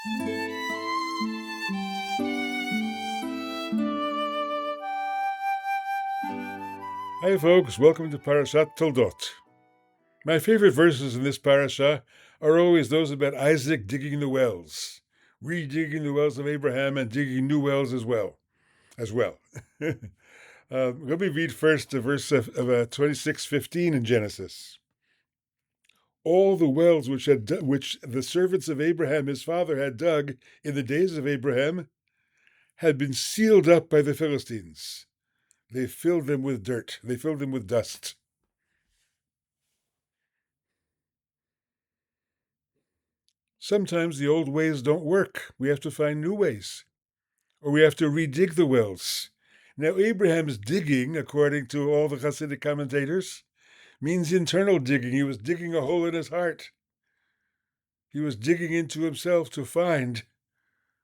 Hi folks, welcome to Parashat Toledot. My favorite verses in this parasha are always those about Isaac digging the wells, redigging the wells of Abraham and digging new wells as well. Let me read first the verse of 26:15 in Genesis. All the wells which the servants of Abraham his father had dug in the days of Abraham had been sealed up by the Philistines. They filled them with dirt. They filled them with dust. Sometimes the old ways don't work. We have to find new ways, or we have to redig the wells. Now, Abraham's digging, according to all the Hasidic commentators, means internal digging. He was digging a hole in his heart. He was digging into himself to find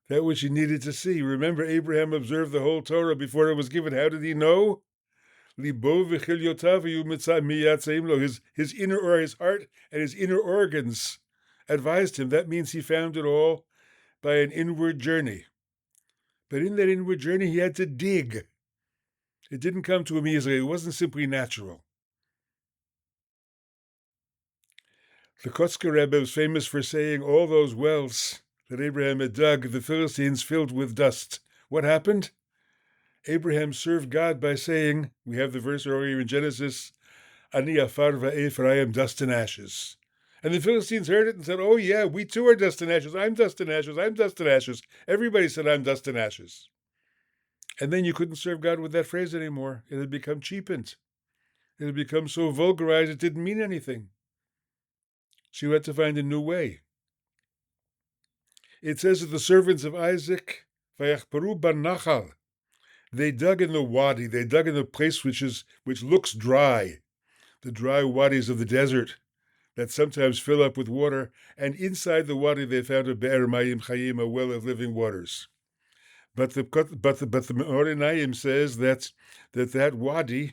that which he needed to see. Remember, Abraham observed the whole Torah before it was given. How did he know? His inner or his heart and his inner organs advised him. That means he found it all by an inward journey. But in that inward journey, he had to dig. It didn't come to him easily. It wasn't simply natural. The Kotzker Rebbe was famous for saying all those wells that Abraham had dug, the Philistines filled with dust. What happened? Abraham served God by saying, we have the verse earlier in Genesis, Ani afar va'ef, I am dust and ashes. And the Philistines heard it and said, oh yeah, we too are dust and ashes. I'm dust and ashes. I'm dust and ashes. Everybody said, I'm dust and ashes. And then you couldn't serve God with that phrase anymore. It had become cheapened. It had become so vulgarized it didn't mean anything. So you had to find a new way. It says that the servants of Isaac, Vayachparu banachal, they dug in the wadi, they dug in the place which looks dry, the dry wadis of the desert that sometimes fill up with water, and inside the wadi they found a be'er mayim chayim, a well of living waters. But the Me'or Einayim says that wadi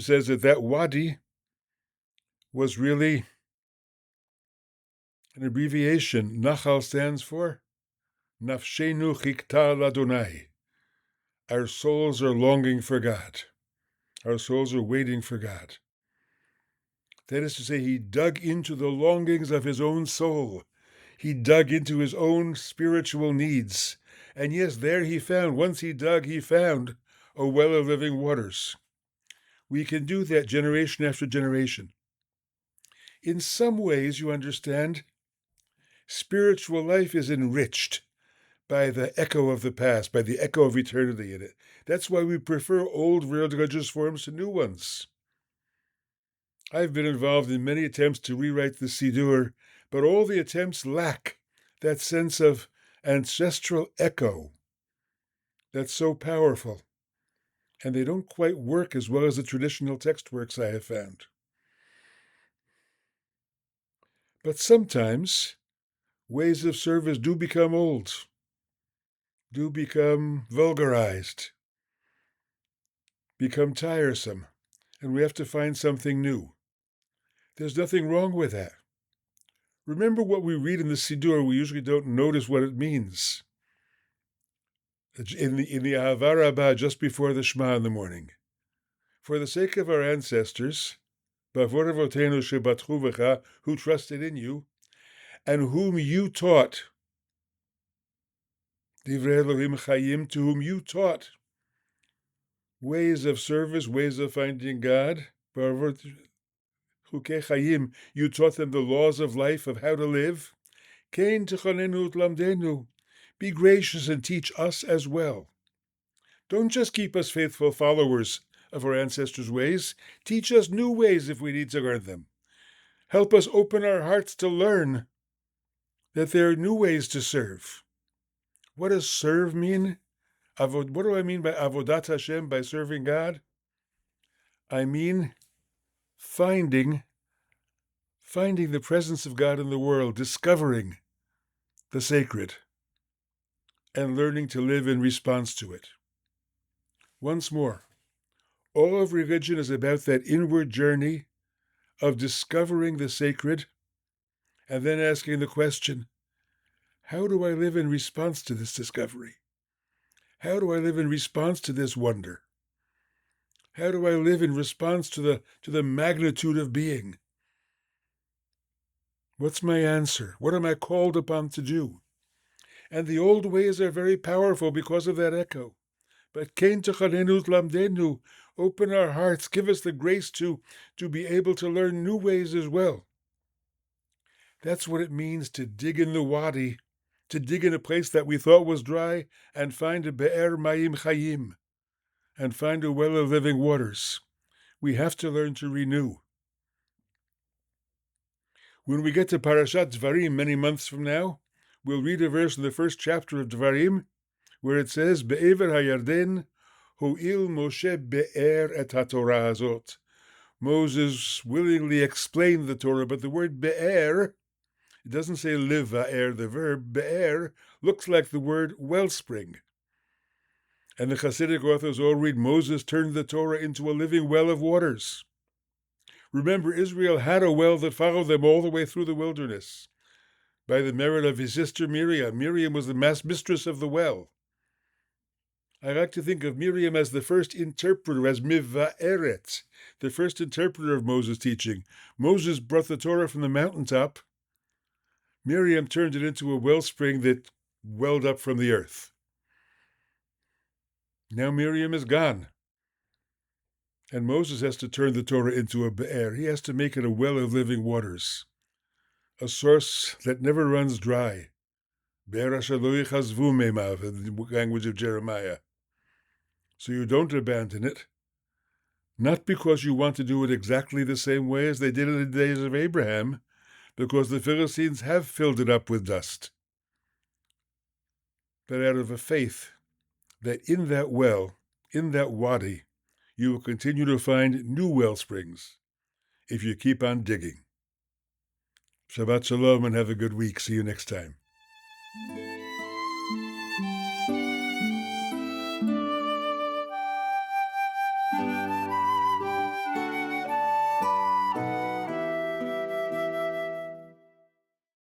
says that wadi was really an abbreviation. Nachal stands for Nafshenu chikta ladonai. Our souls are longing for God. Our souls are waiting for God. That is to say, he dug into the longings of his own soul. He dug into his own spiritual needs. And yes, there once he dug, he found a well of living waters. We can do that generation after generation. In some ways, you understand, spiritual life is enriched by the echo of the past, by the echo of eternity in it. That's why we prefer old religious forms to new ones. I've been involved in many attempts to rewrite the Siddur, but all the attempts lack that sense of ancestral echo that's so powerful. And they don't quite work as well as the traditional text works, I have found. But sometimes ways of service do become old, do become vulgarized, become tiresome, and we have to find something new. There's nothing wrong with that. Remember what we read in the Siddur, we usually don't notice what it means. In the Ahava Rabbah, just before the Shema in the morning. For the sake of our ancestors, Bavor Avotenu shebatchu v'cha, who trusted in you, and whom you taught, Divrei Elohim Chayim, to whom you taught ways of service, ways of finding God, Chukei Chayim, you taught them the laws of life, of how to live. Kein techonenu lamdenu, be gracious and teach us as well. Don't just keep us faithful followers of our ancestors' ways. Teach us new ways if we need to learn them. Help us open our hearts to learn that there are new ways to serve. What does serve mean? What do I mean by avodat Hashem, by serving God? I mean finding the presence of God in the world, discovering the sacred, and learning to live in response to it. Once more, all of religion is about that inward journey of discovering the sacred and then asking the question, how do I live in response to this discovery? How do I live in response to this wonder? How do I live in response to the magnitude of being? What's my answer? What am I called upon to do? And the old ways are very powerful because of that echo. But Kein Techanenu Lamdenu, open our hearts, give us the grace to be able to learn new ways as well. That's what it means to dig in the wadi, to dig in a place that we thought was dry and find a be'er mayim chayim, and find a well of living waters. We have to learn to renew. When we get to Parashat Dvarim many months from now, we'll read a verse in the first chapter of Dvarim where it says, Be'ever hayarden ho'il Moshe be'er et haTorah hazot. Moses willingly explained the Torah, but the word be'er, it doesn't say live va'er, the verb. Be'er looks like the word wellspring. And the Hasidic authors all read, Moses turned the Torah into a living well of waters. Remember, Israel had a well that followed them all the way through the wilderness. By the merit of his sister Miriam. Miriam was the mistress of the well. I like to think of Miriam as the first interpreter, as miva'eret, the first interpreter of Moses' teaching. Moses brought the Torah from the mountaintop. Miriam turned it into a wellspring that welled up from the earth. Now Miriam is gone. And Moses has to turn the Torah into a be'er. He has to make it a well of living waters, a source that never runs dry. Be'er asher lo yichazvu meimav, in the language of Jeremiah. So you don't abandon it, not because you want to do it exactly the same way as they did in the days of Abraham, because the Philistines have filled it up with dust, but out of a faith that in that well, in that wadi, you will continue to find new well springs if you keep on digging. Shabbat Shalom and have a good week. See you next time.